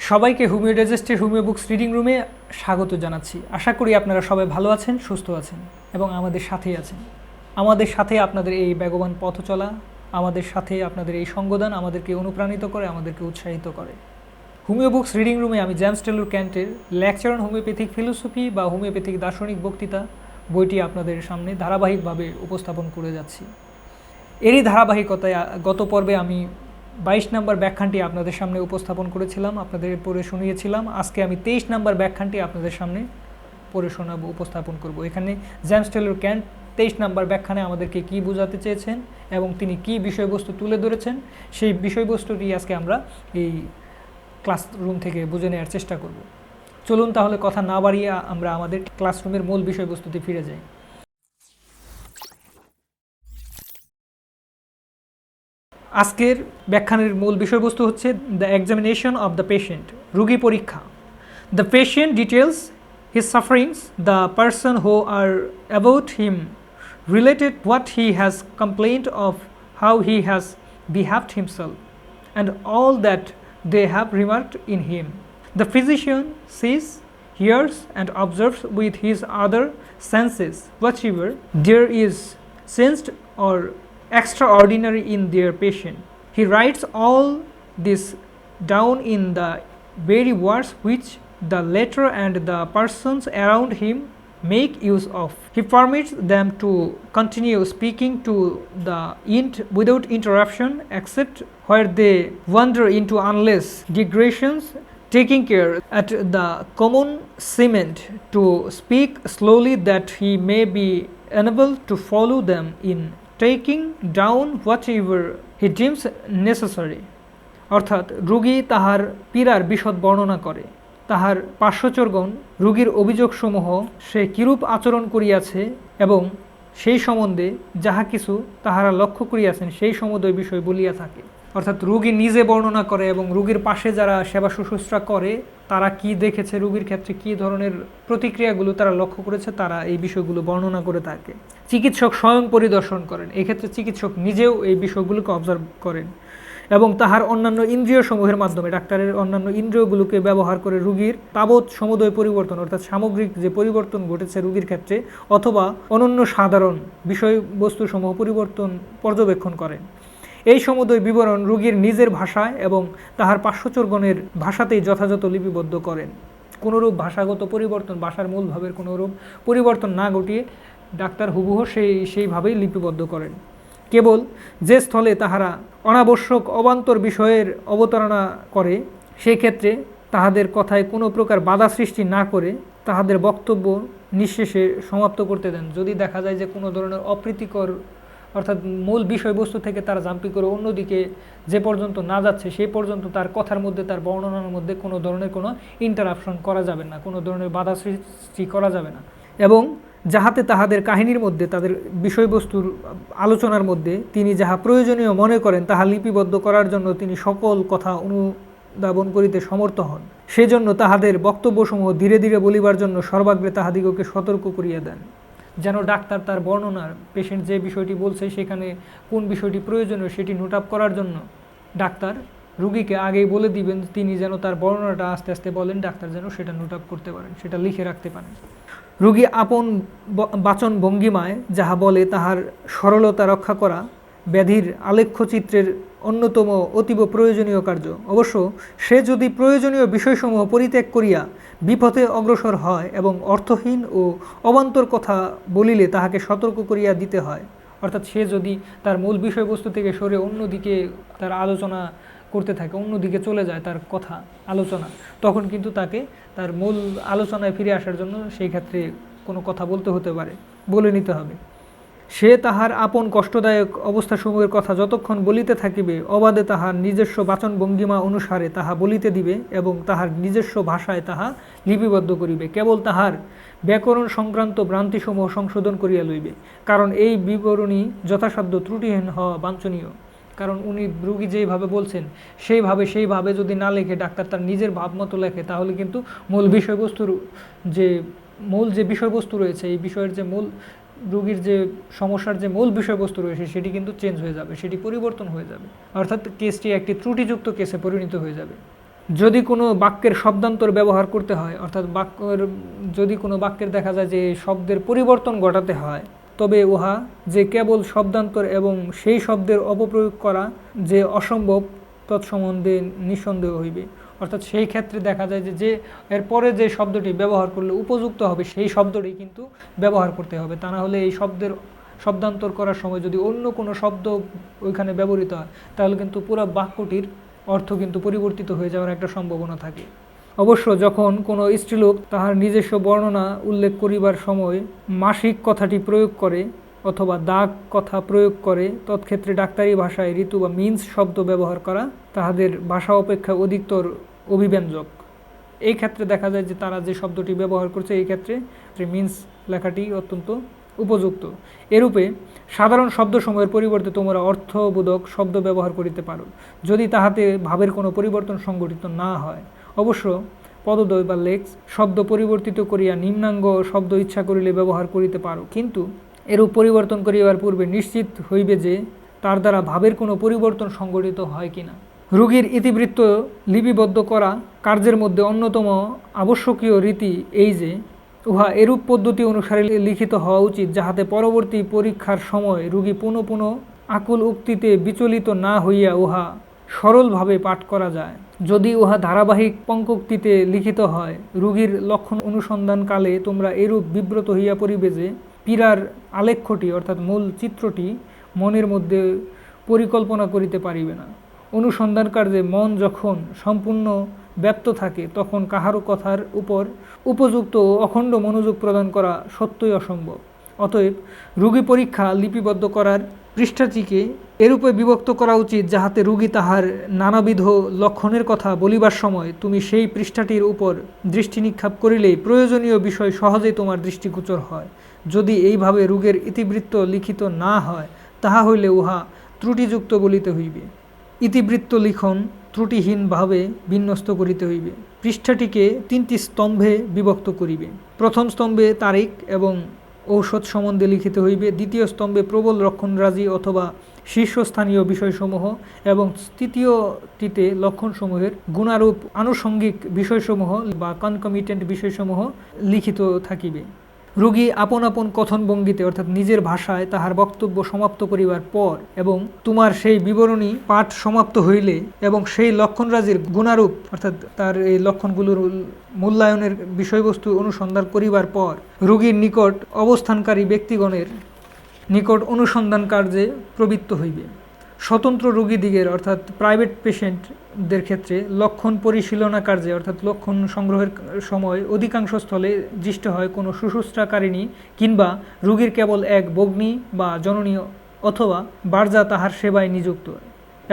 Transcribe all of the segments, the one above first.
সবাইকে homeo ডাইজেস্টের homeo books reading রুমে স্বাগত জানাচ্ছি। আশা করি আপনারা সবাই ভালো আছেন, সুস্থ আছেন এবং আমাদের সাথেই আছেন। আমাদের সাথে আপনাদের এই বেগবান পথ চলা, আমাদের সাথে আপনাদের এই সঙ্গদান আমাদেরকে অনুপ্রাণিত করে, আমাদেরকে উৎসাহিত করে। হোমিও বুকস রিডিং রুমে আমি জেমস টেলর ক্যান্টের লেকচার অন হোমিওপ্যাথিক ফিলোসফি বা হোমিওপ্যাথিক দার্শনিক বক্তৃতা বইটি আপনাদের সামনে ধারাবাহিকভাবে উপস্থাপন করে যাচ্ছি। এরই ধারাবাহিকতায় গত পর্বে আমি 22 নম্বর ব্যাখ্যানটি আপনাদের সামনে উপস্থাপন করেছিলাম, আপনাদের পড়ে শুনিয়েছিলাম। আজকে আমি 23 নম্বর ব্যাখ্যানটি আপনাদের সামনে পড়ে শোনাবো, উপস্থাপন করব। এখানে জেমস টেলর ক্যান্ট 23 নম্বর ব্যাখ্যানে আমাদেরকে কী বোঝাতে চেয়েছেন এবং তিনি কী বিষয়বস্তু তুলে ধরেছেন, সেই বিষয়বস্তুটি আজকে আমরা এই ক্লাসরুম থেকে বুঝে নেওয়ার চেষ্টা করব। চলুন তাহলে কথা না বাড়িয়ে আমরা আমাদের ক্লাসরুমের মূল বিষয়বস্তুতে ফিরে যাই। আজকের ব্যাখ্যানের মূল বিষয়বস্তু হচ্ছে the examination of the patient, রোগী পরীক্ষা। The patient details his sufferings, the person who are about him related what he has complained of, how he has behaved himself, and all that they have remarked in him. The physician sees, hears, and observes with his other senses whatever there is sensed or extraordinary in their patient. He writes all this down in the very words which the latter and the persons around him make use of. He permits them to continue speaking to the end without interruption, except where they wander into endless digressions, taking care at the commencement to speak slowly that he may be enabled to follow them in taking down whatever he deems necessary. অর্থাৎ রোগী তাহার পীড়ার বিশদ বর্ণনা করে, তাহার পার্শ্বচরগণ রোগীর অভিযোগসমূহ সে কিরূপ আচরণ করিয়াছে এবং সেই সম্বন্ধে যাহা কিছু তাহারা লক্ষ্য করিয়াছেন সেই সমুদয় বিষয় বলিয়া থাকে। অর্থাৎ রোগী নিজে বর্ণনা করে এবং রোগীর পাশে যারা সেবা শুশ্রূষা করে তারা কি দেখেছে, রোগীর ক্ষেত্রে কী ধরনের প্রতিক্রিয়াগুলো তারা লক্ষ্য করেছে, তারা এই বিষয়গুলো বর্ণনা করে থাকে। চিকিৎসক স্বয়ং পরিদর্শন করেন, এক্ষেত্রে চিকিৎসক নিজেও এই বিষয়গুলোকে অবজার্ভ করেন এবং তাহার অন্যান্য ইন্দ্রিয় সমূহের মাধ্যমে, ডাক্তারের অন্যান্য ইন্দ্রিয়গুলোকে ব্যবহার করে রোগীর তাবৎ সমুদয় পরিবর্তন অর্থাৎ সামগ্রিক যে পরিবর্তন ঘটেছে রোগীর ক্ষেত্রে অথবা অনন্য সাধারণ বিষয়বস্তুসমূহ পরিবর্তন পর্যবেক্ষণ করেন। এই সমুদয় বিবরণ রোগীর নিজের ভাষায় এবং তাহার পার্শ্বচরগণের ভাষাতেই যথাযথ লিপিবদ্ধ করেন। কোনোরূপ ভাষাগত পরিবর্তন, ভাষার মূল ভাবের কোনোরূপ পরিবর্তন না ঘটিয়ে ডাক্তার হুবহু সেইভাবেই লিপিবদ্ধ করেন। কেবল যে স্থলে তাহারা অনাবশ্যক অবান্তর বিষয়ের অবতারণা করে সেই ক্ষেত্রে তাহাদের কথায় কোনো প্রকার বাধা সৃষ্টি না করে তাহাদের বক্তব্য নিঃশেষে সমাপ্ত করতে দেন। যদি দেখা যায় যে কোনো ধরনের অপ্রীতিকর অর্থাৎ মূল বিষয়বস্তু থেকে তারা জাম্পিং করে অন্যদিকে যে পর্যন্ত না যাচ্ছে সেই পর্যন্ত তার কথার মধ্যে, তার বর্ণনার মধ্যে কোনো ধরনের কোনো ইন্টারাপশন করা যাবে না, কোনো ধরনের বাধা সৃষ্টি করা যাবে না এবং যাহাতে তাহাদের কাহিনীর মধ্যে, তাদের বিষয়বস্তুর আলোচনার মধ্যে তিনি যাহা প্রয়োজনীয় মনে করেন তাহা লিপিবদ্ধ করার জন্য তিনি সকল কথা অনুধাবন করিতে সমর্থ হন। সেজন্য তাহাদের বক্তব্যসমূহ ধীরে ধীরে বলিবার জন্য সর্বাগ্রে তাহাদিগকে সতর্ক করিয়া দেন, যেন ডাক্তার তার বর্ণনার, পেশেন্ট যে বিষয়টি বলছে সেখানে কোন বিষয়টি প্রয়োজনীয় সেটি নোট আপ করার জন্য ডাক্তার রুগীকে আগেই বলে দিবেন, তিনি যেন তার বর্ণনাটা আস্তে আস্তে বলেন, ডাক্তার যেন সেটা নোট আপ করতে পারেন, সেটা লিখে রাখতে পারেন। রোগী আপন বাচন ভঙ্গিমায় যাহা বলে তাহার সরলতা রক্ষা করা ব্যাধির আলেখ্য চিত্রের অন্যতম অতীব প্রয়োজনীয় কার্য। অবশ্য সে যদি প্রয়োজনীয় বিষয়সমূহ পরিত্যাগ করিয়া বিপথে অগ্রসর হয় এবং অর্থহীন ও অবান্তর কথা বলিলে তাহাকে সতর্ক করিয়া দিতে হয়। অর্থাৎ সে যদি তার মূল বিষয়বস্তু থেকে সরে অন্যদিকে তার আলোচনা করতে থাকে, অন্যদিকে চলে যায় তার কথা আলোচনা, তখন কিন্তু তাকে তার মূল আলোচনায় ফিরে আসার জন্য সেই ক্ষেত্রে কোনো কথা বলতে হতে পারে, বলে নিতে হবে। সে তাহার আপন কষ্টদায়ক অবস্থাসমূহের কথা যতক্ষণ বলিতে থাকিবে অবাধে তাহার নিজস্ব বাচন ভঙ্গিমা অনুসারে তাহা বলিতে দিবে এবং তাহার নিজস্ব ভাষায় তাহা লিপিবদ্ধ করিবে। কেবল তাহার ব্যাকরণ সংক্রান্ত ভ্রান্তিসমূহ সংশোধন করিয়া লইবে, কারণ এই বিবরণী যথাসাধ্য ত্রুটিহীন হওয়া বাঞ্ছনীয়। কারণ উনি রোগী যেইভাবে বলছেন সেইভাবে যদি না লেখে, ডাক্তার তার নিজের ভাবমতো লেখে, তাহলে কিন্তু মূল বিষয়বস্তু রয়েছে, এই বিষয়ের যে মূল রোগীর যে সমস্যার যে মূল বিষয়বস্তু রয়েছে সেটি কিন্তু চেঞ্জ হয়ে যাবে, সেটি পরিবর্তন হয়ে যাবে, অর্থাৎ কেসটি একটি ত্রুটিযুক্ত কেসে পরিণত হয়ে যাবে। যদি কোনো বাক্যের শব্দান্তর ব্যবহার করতে হয়, অর্থাৎ যদি কোনো বাক্যের দেখা যায় যে শব্দের পরিবর্তন ঘটাতে হয়, তবে উহা যে কেবল শব্দান্তর এবং সেই শব্দের অপপ্রয়োগ করা যে অসম্ভব তৎসম্বন্ধে নিঃসন্দেহ হইবে। অর্থাৎ সেই ক্ষেত্রে দেখা যায় যে এরপরে যে শব্দটি ব্যবহার করলে উপযুক্ত হবে সেই শব্দটি কিন্তু ব্যবহার করতে হবে। তা না হলে এই শব্দান্তর করার সময় যদি অন্য কোনো শব্দ ওইখানে ব্যবহৃত হয়, তাহলে কিন্তু পুরো বাক্যটির অর্থ কিন্তু পরিবর্তিত হয়ে যাওয়ার একটা সম্ভাবনা থাকে। অবশ্য যখন কোনো স্ত্রীলোক তাহার নিজস্ব বর্ণনা উল্লেখ করিবার সময় মাসিক কথাটি প্রয়োগ করে অথবা দাগ কথা প্রয়োগ করে, তৎক্ষেত্রে ডাক্তারি ভাষায় ঋতু বা মিন্স শব্দ ব্যবহার করা তাহাদের ভাষা অপেক্ষা অধিকতর অভিব্যঞ্জক। এই ক্ষেত্রে দেখা যায় যে তারা যে শব্দটি ব্যবহার করছে এই ক্ষেত্রে মিন্স লেখাটি অত্যন্ত উপযুক্ত। এরূপে সাধারণ শব্দসমূহের পরিবর্তে তোমরা অর্থবোধক শব্দ ব্যবহার করিতে পারো, যদি তাহাতে ভাবের কোনো পরিবর্তন সংঘটিত না হয়। অবশ্য পদদ্বয় বা লেক্স শব্দ পরিবর্তিত করিয়া নিম্নাঙ্গ শব্দ ইচ্ছা করিলে ব্যবহার করিতে পারো, কিন্তু এরূপ পরিবর্তন করিবার পূর্বে নিশ্চিত হইবে যে তার দ্বারা ভাবের কোনো পরিবর্তন সংঘটিত হয় কিনা। রোগীর ইতিবৃত্ত লিপিবদ্ধ করা কার্যের মধ্যে অন্যতম আবশ্যকীয় রীতি এই যে উহা এরূপ পদ্ধতি অনুসারে লিখিত হওয়া উচিত যাহাতে পরবর্তী পরীক্ষার সময় রোগী পুনঃ পুনঃ আকুল উক্তিতে বিচলিত না হইয়া উহা সরলভাবে পাঠ করা যায়। যদি উহা ধারাবাহিক পঙ্কোক্তিতে লিখিত হয়, রোগীর লক্ষণ অনুসন্ধানকালে তোমরা এরূপ বিব্রত হইয়া পড়িবে যে পীড়ার আলেখ্যটি অর্থাৎ মূল চিত্রটি মনের মধ্যে পরিকল্পনা করিতে পারিবে না। অনুসন্ধান কার্যে মন যখন সম্পূর্ণ ব্যপ্ত থাকে তখন কাহারও কথার উপর উপযুক্ত ও অখণ্ড মনোযোগ প্রদান করা সত্যই অসম্ভব। অতএব রোগী পরীক্ষা লিপিবদ্ধ করার পৃষ্ঠাটিকে এরূপে বিভক্ত করা উচিত যাহাতে রোগী তাহার নানাবিধ লক্ষণের কথা বলিবার সময় তুমি সেই পৃষ্ঠাটির উপর দৃষ্টি নিক্ষেপ করিলেই প্রয়োজনীয় বিষয় সহজেই তোমার দৃষ্টিগোচর হয়। যদি এইভাবে রোগের ইতিবৃত্ত লিখিত না হয়, তাহা হইলে উহা ত্রুটিযুক্ত বলিতে হইবে। ইতিবৃত্ত লিখন ত্রুটিহীনভাবে বিন্যস্ত করিতে হইবে। পৃষ্ঠাটিকে 3টি স্তম্ভে বিভক্ত করিবে। প্রথম স্তম্ভে তারিখ এবং ঔষধ সম্বন্ধে লিখিতে হইবে, দ্বিতীয় স্তম্ভে প্রবল লক্ষণরাজি অথবা শীর্ষস্থানীয় বিষয়সমূহ এবং তৃতীয়টিতে লক্ষণসমূহের গুণারূপ আনুষঙ্গিক বিষয়সমূহ বা কনকমিটেন্ট বিষয়সমূহ লিখিত থাকিবে। রোগী আপন আপন কথন ভঙ্গিতে অর্থাৎ নিজের ভাষায় তাহার বক্তব্য সমাপ্ত করিবার পর এবং তোমার সেই বিবরণী পাঠ সমাপ্ত হইলে এবং সেই লক্ষণরাজির গুণারূপ অর্থাৎ তার এই লক্ষণগুলোর মূল্যায়নের বিষয়বস্তু অনুসন্ধান করিবার পর রোগীর নিকট অবস্থানকারী ব্যক্তিগণের নিকট অনুসন্ধান কার্যে প্রবৃত্ত হইবে। স্বতন্ত্র রোগীদিগের অর্থাৎ প্রাইভেট পেশেন্টদের ক্ষেত্রে লক্ষণ পরিশীলনা কার্যে অর্থাৎ লক্ষণ সংগ্রহের সময় অধিকাংশ স্থলে দৃষ্ট হয় কোনো শুশ্রূষাকারিণী কিংবা রোগীর কেবল এক ভগ্নী বা জননী অথবা বার্জা তাহার সেবায় নিযুক্ত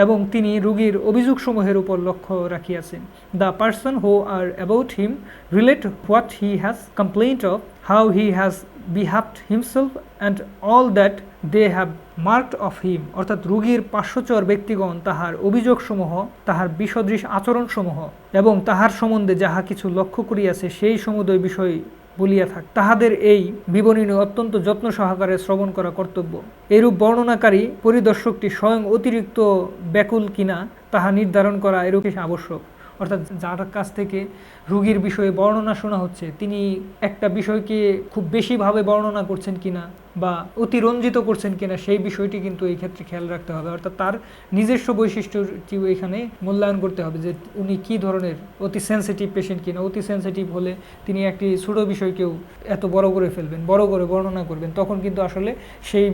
এবং তিনি রোগীর অভিযোগসমূহের উপর লক্ষ্য রাখিয়াছেন। The person who are about him relate what he has complaint of, how he has behaved himself and all that they have marked of him. অর্থাৎ রোগীর পার্শ্বচর ব্যক্তিগণ তাহার অভিযোগসমূহ, তাহার বিসদৃশ আচরণসমূহ এবং তাহার সম্বন্ধে যাহা কিছু লক্ষ্য করিয়াছে সেই সমুদয় বিষয় বলিয়া থাক, তাহাদের এই বিবরণী অত্যন্ত যত্ন সহকারে শ্রবণ করা কর্তব্য। এরূপ বর্ণনাকারী পরিদর্শকটি স্বয়ং অতিরিক্ত ব্যাকুল কিনা তাহা নির্ধারণ করা এরূপ আবশ্যক। অর্থাৎ যার কাছ থেকে রোগীর বিষয়ে বর্ণনা শোনা হচ্ছে তিনি একটা বিষয়কে খুব বেশিভাবে বর্ণনা করছেন কিনা বা অতিরঞ্জিত করছেন কিনা সেই বিষয়টি কিন্তু এই ক্ষেত্রে খেয়াল রাখতে হবে। অর্থাৎ তার নিজস্ব বৈশিষ্ট্যটি এখানে মূল্যায়ন করতে হবে যে উনি কী ধরনের অতি সেন্সিটিভ পেশেন্ট কিনা। অতি সেন্সিটিভ হলে তিনি একটি ছোটো বিষয়কেও এত বড় করে ফেলবেন, বড় করে বর্ণনা করবেন, তখন কিন্তু আসলে সেই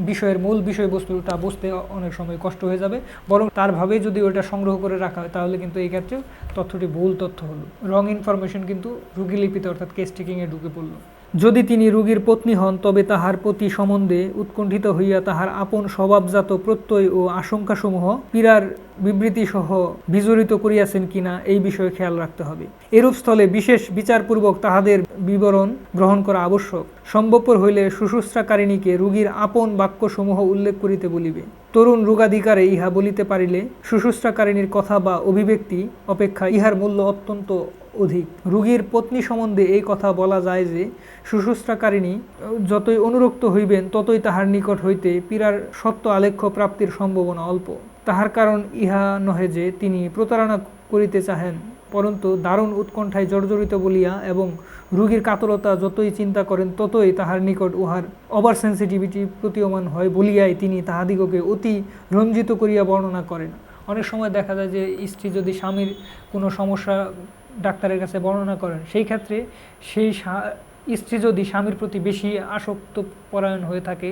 বিষয়ের মূল বিষয়বস্তুটা বুঝতে অনেক সময় কষ্ট হয়ে যাবে। বরং তারভাবে যদি ওটা সংগ্রহ করে রাখা হয় তাহলে কিন্তু এই ক্ষেত্রে তথ্যটি ভুল তথ্য হলো, রং ইনফরমেশন কিন্তু রোগী লিপিতে অর্থাৎ কেস টেকিংয়ে ঢুকে পড়ল। যদি তিনি রোগীর পত্নী হন তবে তাহার প্রতি সম্বন্ধে উৎকণ্ঠিত হইয়া তাহার আপন স্বভাবজাত প্রত্যয় ও আশঙ্কাসমূহ পীড়ার বিবৃতিসহ বিজড়িত করিয়াছেন কিনা এই বিষয়ে খেয়াল রাখতে হবে। এরূপ স্থলে বিশেষ বিচারপূর্বক তাহাদের বিবরণ গ্রহণ করা আবশ্যক। সম্ভবপর হইলে শুশ্রূষাকারিণীকে রোগীর আপন বাক্যসমূহ উল্লেখ করিতে বলিবে। তরুণ রোগাধিকারে ইহা বলিতে পারিলে শুশ্রূষাকারিণীর কথা বা অভিব্যক্তি অপেক্ষা ইহার মূল্য অত্যন্ত অধিক। রোগীর পত্নী সম্বন্ধে এই কথা বলা যায় যে শুশ্রূষাকারিণী যতই অনুরক্ত হইবেন ততই তাহার নিকট হইতে পীড়ার সত্য আলেখ্য প্রাপ্তির সম্ভাবনা অল্প। তাহার কারণ ইহা নহে যে তিনি প্রতারণা করিতে চাহেন, পরন্তু দারুণ উৎকণ্ঠায় জর্জরিত বলিয়া এবং রোগীর কাতরতা যতই চিন্তা করেন ততই তাহার নিকট উহার ওভার সেন্সিটিভিটি প্রতীয়মান হয় বলিয়াই তিনি তাহাদিগকে অতি রঞ্জিত করিয়া বর্ণনা করেন। অনেক সময় দেখা যায় যে স্ত্রী যদি স্বামীর কোনো সমস্যা ডাক্তারের কাছে বর্ণনা করেন, সেই ক্ষেত্রে সেই স্ত্রী যদি স্বামীর প্রতি বেশি আসক্ত পরায়ণ হয়ে থাকে,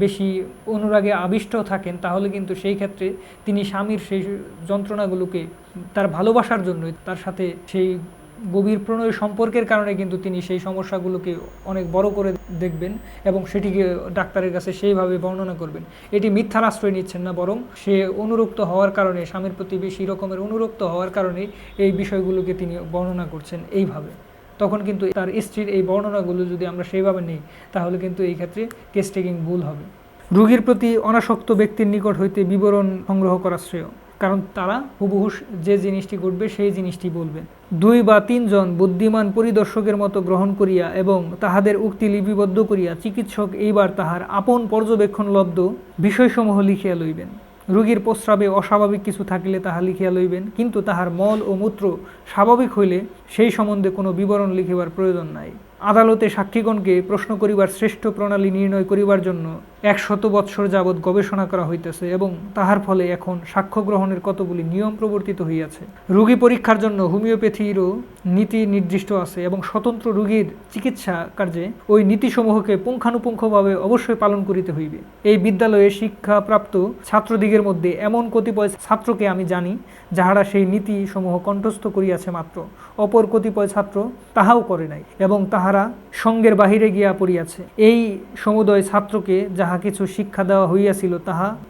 বেশি অনুরাগে আবিষ্ট থাকেন, তাহলে কিন্তু সেই ক্ষেত্রে তিনি স্বামীর সেই যন্ত্রণাগুলোকে তার ভালোবাসার জন্যই, তার সাথে সেই গভীর প্রণয় সম্পর্কের কারণে কিন্তু তিনি সেই সমস্যাগুলোকে অনেক বড় করে দেখবেন এবং সেটিকে ডাক্তারের কাছে সেইভাবে বর্ণনা করবেন। এটি মিথ্যার আশ্রয় নিচ্ছেন না, বরং সে অনুরক্ত হওয়ার কারণে, স্বামীর প্রতি বেশি রকমের অনুরক্ত হওয়ার কারণে এই বিষয়গুলোকে তিনি বর্ণনা করছেন এইভাবে। তখন কিন্তু তার স্ত্রীর এই বর্ণনাগুলো যদি আমরা সেইভাবে নিই, তাহলে কিন্তু এই ক্ষেত্রে কেস টেকিং ভুল হবে। রোগীর প্রতি অনাসক্ত ব্যক্তির নিকট হইতে বিবরণ সংগ্রহ করা শ্রেয়, কারণ তারা হুবহু যে জিনিসটি ঘটবে সেই জিনিসটি বলবেন। 2 বা 3 জন বুদ্ধিমান পরিদর্শকের মতো গ্রহণ করিয়া এবং তাহাদের উক্তি লিপিবদ্ধ করিয়া চিকিৎসক এইবার তাহার আপন পর্যবেক্ষণলব্ধ বিষয়সমূহ লিখিয়া লইবেন। রোগীর প্রস্রাবে অস্বাভাবিক কিছু থাকিলে তাহা লিখিয়া লইবেন, কিন্তু তাহার মল ও মূত্র স্বাভাবিক হইলে সেই সম্বন্ধে কোনো বিবরণ লিখিবার প্রয়োজন নাই। আদালতে সাক্ষীগণকে প্রশ্ন করিবার শ্রেষ্ঠ প্রণালী নির্ণয় করিবার জন্য 100 বৎসর যাবৎ গবেষণা করা হইতেছে এবং তাহার ফলে এখন সাক্ষ্য গ্রহণের কতগুলি নিয়ম প্রবর্তিত হইয়াছে। রোগী পরীক্ষার জন্য হোমিওপ্যাথিরও নীতি নির্দিষ্ট আছে এবং স্বতন্ত্র রোগীর চিকিৎসা কার্যে ওই নীতিসমূহকে পুঙ্খানুপুঙ্খভাবে অবশ্যই পালন করিতে হইবে। এই বিদ্যালয়ে শিক্ষাপ্রাপ্ত ছাত্রদিগের মধ্যে এমন কতিপয় ছাত্রকে আমি জানি, যাহারা সেই নীতিসমূহ কণ্ঠস্থ করিয়াছে মাত্র, অপর কতিপয় ছাত্র তাহাও করে নাই এবং তাহারা সঙ্গের বাহিরে গিয়া পড়িয়াছে। এই সমুদয় ছাত্রকে যাহা কিছু শিক্ষা দেওয়া হইয়াছিল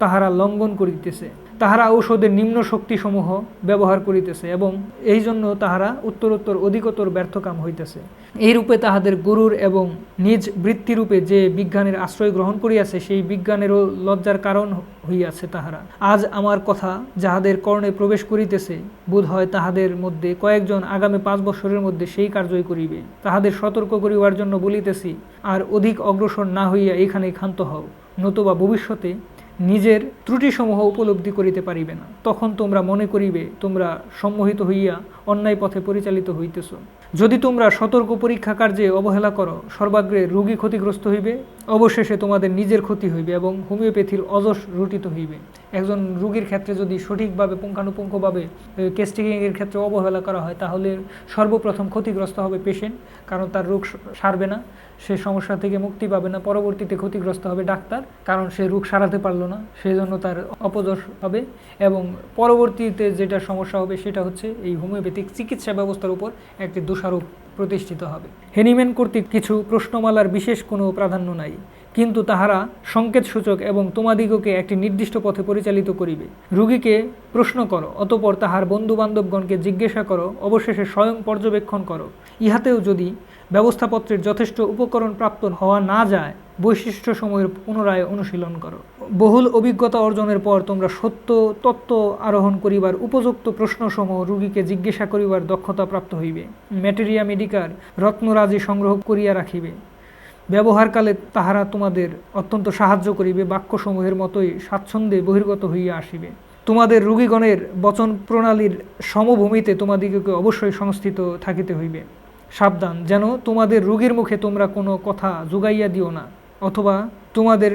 তাহারা লঙ্ঘন করিতেছে। তাহারা ঔষধের নিম্ন শক্তিসমূহ ব্যবহার করিতেছে এবং এই জন্য তাহারা উত্তরোত্তর অধিকতর ব্যর্থকাম হইতেছে। এইরূপে তাহাদের গুরুর এবং নিজ বৃত্তিরূপে যে বিজ্ঞানের আশ্রয় গ্রহণ করিয়াছে, সেই বিজ্ঞানেরও লজ্জার কারণ হইয়াছে তাহারা। আজ আমার কথা যাহাদের কর্ণে প্রবেশ করিতেছে, বোধ হয় তাহাদের মধ্যে কয়েকজন আগামী 5 বৎসরের মধ্যে সেই কার্যই করিবে। তাহাদের সতর্ক করিবার জন্য বলিতেছি, আর অধিক অগ্রসর না হইয়া এখানেই ক্ষান্ত হও, নতুবা ভবিষ্যতে নিজের ত্রুটিসমূহ উপলব্ধি করিতে পারিবে না। তখন তোমরা মনে করিবে তোমরা সম্মোহিত হইয়া অন্যায় পথে পরিচালিত হইতেছ। যদি তোমরা সতর্ক পরীক্ষা কার্যে অবহেলা করো, সর্বাগ্রে রোগী ক্ষতিগ্রস্ত হইবে, অবশেষে তোমাদের নিজের ক্ষতি হইবে এবং হোমিওপ্যাথির অযশ রুটিত হইবে। একজন রোগীর ক্ষেত্রে যদি সঠিকভাবে পুঙ্খানুপুঙ্খভাবে কেস টেকিংয়ের ক্ষেত্রে অবহেলা করা হয়, তাহলে সর্বপ্রথম ক্ষতিগ্রস্ত হবে পেশেন্ট, কারণ তার রোগ সারবে না, সে সমস্যা থেকে মুক্তি পাবে না। পরবর্তীতে ক্ষতিগ্রস্ত হবে ডাক্তার, কারণ সে রোগ সারাতে পারলো না, সেই জন্য তার অপযশ হবে। এবং পরবর্তীতে যেটা সমস্যা হবে সেটা হচ্ছে এই হোমিওপ্যাথিক চিকিৎসা ব্যবস্থার উপর একটি দোষারোপ প্রতিষ্ঠিত হবে। হেনিম্যান কর্তৃক কিছু প্রশ্নমালার বিশেষ কোনো প্রাধান্য নাই, কিন্তু তাহারা সংকেতসূচক এবং তোমাদিগকে একটি নির্দিষ্ট পথে পরিচালিত করিবে। রোগীকে প্রশ্ন করো, অতঃপর তাহার বন্ধুবান্ধবগণকে জিজ্ঞাসা করো, অবশেষে স্বয়ং পর্যবেক্ষণ করো। ইহাতেও যদি ব্যবস্থাপত্রের যথেষ্ট উপকরণ প্রাপ্ত হওয়া না যায়, বৈশিষ্ট্য সময়ের পুনরায় অনুশীলন করো। বহুল অভিজ্ঞতা অর্জনের পর তোমরা সত্য তত্ত্ব আরোহণ করিবার উপযুক্ত প্রশ্নসমূহ রোগীকে জিজ্ঞাসা করিবার দক্ষতা প্রাপ্ত হইবে। ম্যাটেরিয়া মেডিকার রত্নরাজি সংগ্রহ করিয়া রাখিবে। ব্যবহারকালে তাহারা তোমাদের অত্যন্ত সাহায্য করিবে, বাক্যসমূহের মতোই স্বাচ্ছন্দ্যে বহির্গত হইয়া আসিবে। তোমাদের রোগীগণের বচন প্রণালীর সমভূমিতে তোমাদিগকে অবশ্যই সংস্থিত থাকিতে হইবে। সাবধান, যেন তোমাদের রোগীর মুখে তোমরা কোনো কথা জোগাইয়া দিও না, অথবা তোমাদের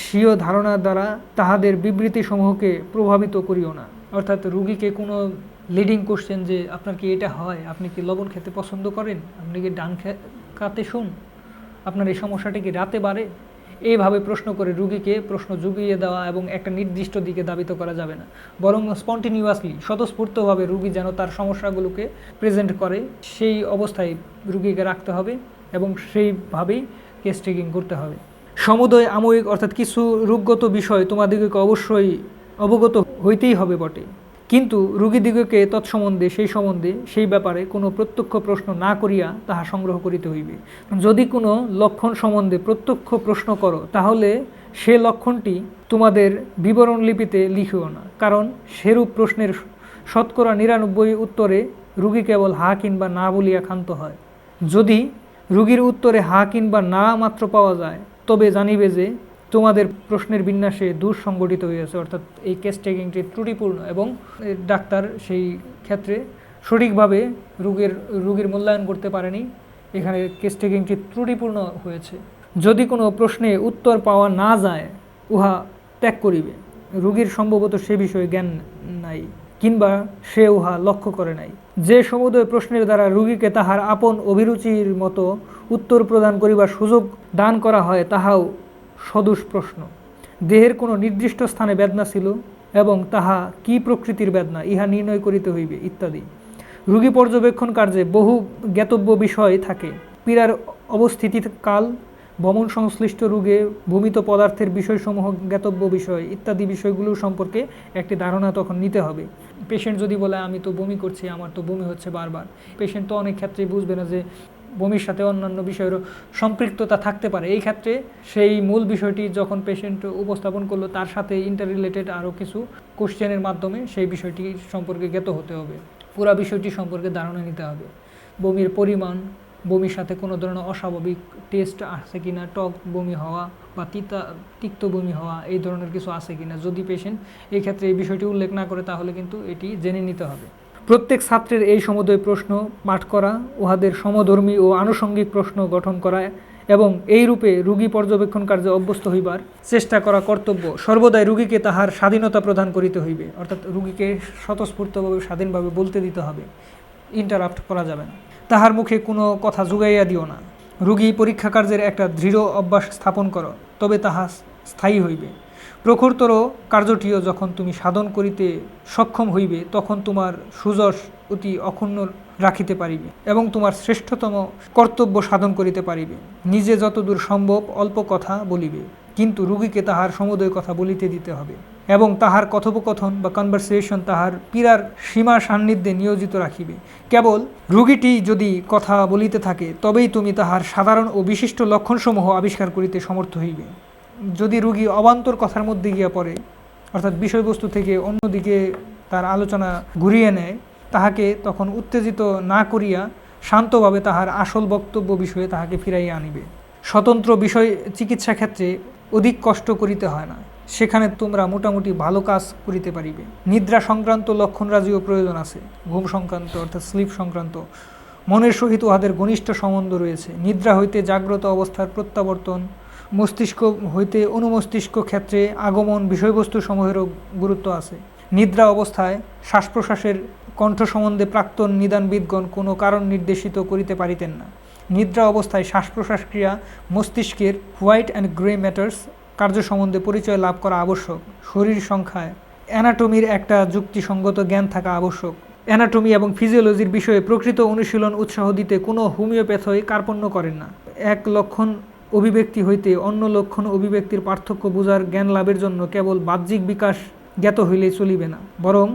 স্বীয় ধারণার দ্বারা তাহাদের বিবৃতিসমূহকে প্রভাবিত করিও না। অর্থাৎ রোগীকে কোনো লিডিং কোশ্চেন, যে আপনার কি এটা হয়, আপনি কি লবণ খেতে পছন্দ করেন, আপনি কি ডান কাতে শুন, আপনার এই সমস্যাটা কি রাতে বাড়ে, এইভাবে প্রশ্ন করে রোগীকে প্রশ্ন জুগিয়ে দেওয়া এবং একটা নির্দিষ্ট দিকে ধাবিত করা যাবে না, বরং স্পন্টিনিউয়াসলি স্বতঃস্ফূর্তভাবে রোগী যেন তার সমস্যাগুলোকে প্রেজেন্ট করে, সেই অবস্থায় রোগীকে রাখতে হবে এবং সেইভাবেই কেস টেকিং করতে হবে। সমুদয় আময়িক অর্থাৎ কিছু রোগগত বিষয় তোমাদিগকে অবশ্যই অবগত হইতেই হবে বটে, কিন্তু রোগীদিগকে তৎসম্বন্ধে সেই ব্যাপারে কোনো প্রত্যক্ষ প্রশ্ন না করিয়া তাহা সংগ্রহ করিতে হইবে। যদি কোনো লক্ষণ সম্বন্ধে প্রত্যক্ষ প্রশ্ন করো, তাহলে সে লক্ষণটি তোমাদের বিবরণলিপিতে লিখিও না, কারণ সেরূপ প্রশ্নের 99% উত্তরে রোগী কেবল হা কিংবা না বলিয়া ক্ষান্ত হয়। যদি রোগীর উত্তরে হা কিংবা না মাত্র পাওয়া যায়, তবে জানিবে যে তোমাদের প্রশ্নের বিন্যাসে দোষ সংগঠিত হয়েছে, অর্থাৎ এই কেস টেকিংটি ত্রুটিপূর্ণ এবং ডাক্তার সেই ক্ষেত্রে সঠিকভাবে রোগীর মূল্যায়ন করতে পারেনি। এখানে কেস টেকিংটি ত্রুটিপূর্ণ হয়েছে। যদি কোনো প্রশ্নে উত্তর পাওয়া না যায় উহা ত্যাগ করিবে। রোগীর সম্ভবত সে বিষয়ে জ্ঞান নাই কিংবা সে উহা লক্ষ্য করে নাই। যে সমুদয় প্রশ্নের দ্বারা রোগীকে তাহার আপন অভিরুচির মতো উত্তর প্রদান করিবার সুযোগ দান করা হয় তাহাও সদোষ প্রশ্ন। দেহের কোনো নির্দিষ্ট স্থানে বেদনা ছিল এবং তাহা কি প্রকৃতির বেদনা ইহা নির্ণয় করিতে হইবে ইত্যাদি। রোগী পর্যবেক্ষণ কার্যে বহু জ্ঞাতব্য বিষয় থাকে। পীড়ার অবস্থিতি কাল, ভ্রমণ সংশ্লিষ্ট রোগে ভূমিত পদার্থের বিষয়সমূহ, জ্ঞাতব্য বিষয় ইত্যাদি বিষয়গুলো সম্পর্কে একটি ধারণা তখন নিতে হবে। পেশেন্ট যদি বলে আমি তো বমি করছি, আমার তো বমি হচ্ছে বারবার, পেশেন্ট তো অনেক ক্ষেত্রেই বুঝবে না যে বমির সাথে অন্যান্য বিষয়েরও সম্পৃক্ততা থাকতে পারে। এই ক্ষেত্রে সেই মূল বিষয়টি যখন পেশেন্ট উপস্থাপন করলো তার সাথে ইন্টার রিলেটেড আরও কিছু কোশ্চেনের মাধ্যমে সেই বিষয়টি সম্পর্কে জ্ঞাত হতে হবে, পুরা বিষয়টি সম্পর্কে ধারণা নিতে হবে। বমির পরিমাণ, বমির সাথে কোনো ধরনের অস্বাভাবিক টেস্ট আছে কিনা, টক বমি হওয়া বা তিক্ত বমি হওয়া এই ধরনের কিছু আছে কিনা। যদি পেশেন্ট এই ক্ষেত্রে এই বিষয়টি উল্লেখ না করে তাহলে কিন্তু এটি জেনে নিতে হবে। প্রত্যেক ছাত্রের এই সমুদয় প্রশ্ন পাঠ করা, উহাদের সমধর্মী ও আনুষঙ্গিক প্রশ্ন গঠন করা এবং এই রূপে রোগী পর্যবেক্ষণ কার্যে অভ্যস্ত হইবার চেষ্টা করা কর্তব্য। সর্বদাই রোগীকে তাহার স্বাধীনতা প্রদান করিতে হইবে, অর্থাৎ রোগীকে স্বতঃস্ফূর্তভাবে স্বাধীনভাবে বলতে দিতে হবে, ইন্টারাপ্ট করা যাবে না। তাহার মুখে কোনো কথা জুগাইয়া দিও না। রোগী পরীক্ষা কার্যের একটা দৃঢ় অভ্যাস স্থাপন করো, তবে তাহা স্থায়ী হইবে। প্রখরতর কার্যটিও যখন তুমি সাধন করিতে সক্ষম হইবে তখন তোমার সুযশ অতি অক্ষুণ্ণ রাখিতে পারিবে এবং তোমার শ্রেষ্ঠতম কর্তব্য সাধন করিতে পারিবে। নিজে যতদূর সম্ভব অল্প কথা বলিবে, কিন্তু রোগীকে তাহার সমুদয় কথা বলিতে দিতে হবে এবং তাহার কথোপকথন বা কনভারসেশন তাহার পীড়ার সীমা সান্নিধ্যে নিয়োজিত রাখিবে। কেবল রোগীটি যদি কথা বলিতে থাকে তবেই তুমি তাহার সাধারণ ও বিশিষ্ট লক্ষণসমূহ আবিষ্কার করিতে সমর্থ হইবে। যদি রোগী অবান্তর কথার মধ্যে গিয়া পড়ে, অর্থাৎ বিষয়বস্তু থেকে অন্যদিকে তার আলোচনা ঘুরিয়ে নেয়, তাহাকে তখন উত্তেজিত না করিয়া শান্তভাবে তাহার আসল বক্তব্য বিষয়ে তাহাকে ফিরাইয়া আনিবে। স্বতন্ত্র বিষয় চিকিৎসা ক্ষেত্রে অধিক কষ্ট করিতে হয় না, সেখানে তোমরা মোটামুটি ভালো কাজ করিতে পারিবে। নিদ্রা সংক্রান্ত লক্ষণরাজিও প্রয়োজন আছে। ঘুম সংক্রান্ত অর্থাৎ স্লিপ সংক্রান্ত মনের সহিত উহাদের ঘনিষ্ঠ সম্বন্ধ রয়েছে। নিদ্রা হইতে জাগ্রত অবস্থার প্রত্যাবর্তন, মস্তিষ্ক হইতে অনুমস্তিষ্ক ক্ষেত্রে আগমন বিষয়বস্তু সমূহেরও গুরুত্ব আছে। নিদ্রা অবস্থায় শ্বাস প্রশ্বাসের কণ্ঠ সম্বন্ধে প্রাক্তন নিদানবিদগণ কোনো কারণ নির্দেশিত করিতে পারিতেন না। নিদ্রা অবস্থায় শ্বাস প্রশ্বাস ক্রিয়া মস্তিষ্কের হোয়াইট অ্যান্ড গ্রে ম্যাটার্স কার্য সম্বন্ধে পরিচয় লাভ করা আবশ্যক। শরীর সংখ্যায় অ্যানাটমির একটা যুক্তিসঙ্গত জ্ঞান থাকা আবশ্যক। অ্যানাটমি এবং ফিজিওলজির বিষয়ে প্রকৃত অনুশীলন উৎসাহ দিতে কোনো হোমিওপ্যাথই কার্পণ্য করেন না। এক লক্ষণ অভিব্যক্তি হইতে অন্য লক্ষণ অভিব্যক্তির পার্থক্য বোঝার জ্ঞান লাভের জন্য কেবল বাহ্যিক বিকাশ জ্ঞাত হইলেই চলিবে না, বরং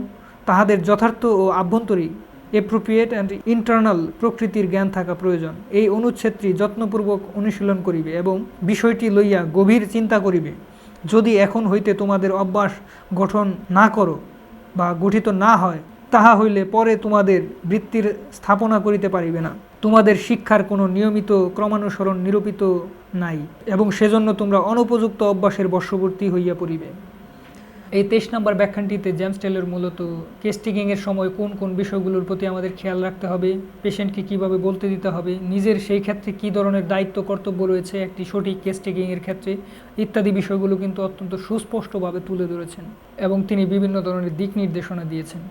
তাহাদের যথার্থ ও আভ্যন্তরীণ এপ্রোপ্রিয়েট অ্যান্ড ইন্টারনাল প্রকৃতির জ্ঞান থাকা প্রয়োজন। এই অনুচ্ছেদটি যত্নপূর্বক অনুশীলন করিবে এবং বিষয়টি লইয়া গভীর চিন্তা করিবে। যদি এখন হইতে তোমাদের অভ্যাস গঠন না করো বা গঠিত না হয়, তাহা হইলে পরে তোমাদের বৃত্তির স্থাপনা করিতে পারিবে না। তোমাদের শিক্ষার কোনো নিয়মিত ক্রমানুসরণ নিরূপিত নাই এবং সেজন্য তোমরা অনুপযুক্ত অভ্যাসের বশবর্তী হইয়া পড়িবে। এই 23 নম্বর ব্যাখ্যানটিতে জেমস টেলর মূলত কেস টেকিংয়ের সময় কোন কোন বিষয়গুলোর প্রতি আমাদের খেয়াল রাখতে হবে, পেশেন্টকে কীভাবে বলতে দিতে হবে, নিজের সেই ক্ষেত্রে কী ধরনের দায়িত্ব কর্তব্য রয়েছে একটি সঠিক কেস টেকিংয়ের ক্ষেত্রে ইত্যাদি বিষয়গুলো কিন্তু অত্যন্ত সুস্পষ্টভাবে তুলে ধরেছেন এবং তিনি বিভিন্ন ধরনের দিক নির্দেশনা দিয়েছেন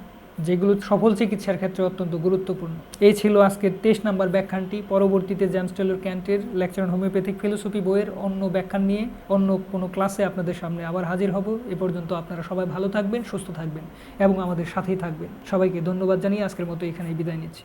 যেগুলো সফল চিকিৎসার ক্ষেত্রে অত্যন্ত গুরুত্বপূর্ণ। এই ছিল আজকের 23 নম্বর ব্যাখ্যানটি। পরবর্তীতে জেমস টেলর ক্যান্টের লেকচার অন হোমিওপ্যাথিক ফিলোসফি বইয়ের অন্য ব্যাখ্যান নিয়ে অন্য কোনো ক্লাসে আপনাদের সামনে আবার হাজির হব। এ পর্যন্ত আপনারা সবাই ভালো থাকবেন, সুস্থ থাকবেন এবং আমাদের সাথেই থাকবেন। সবাইকে ধন্যবাদ জানিয়ে আজকের মতো এখানেই বিদায় নিচ্ছি।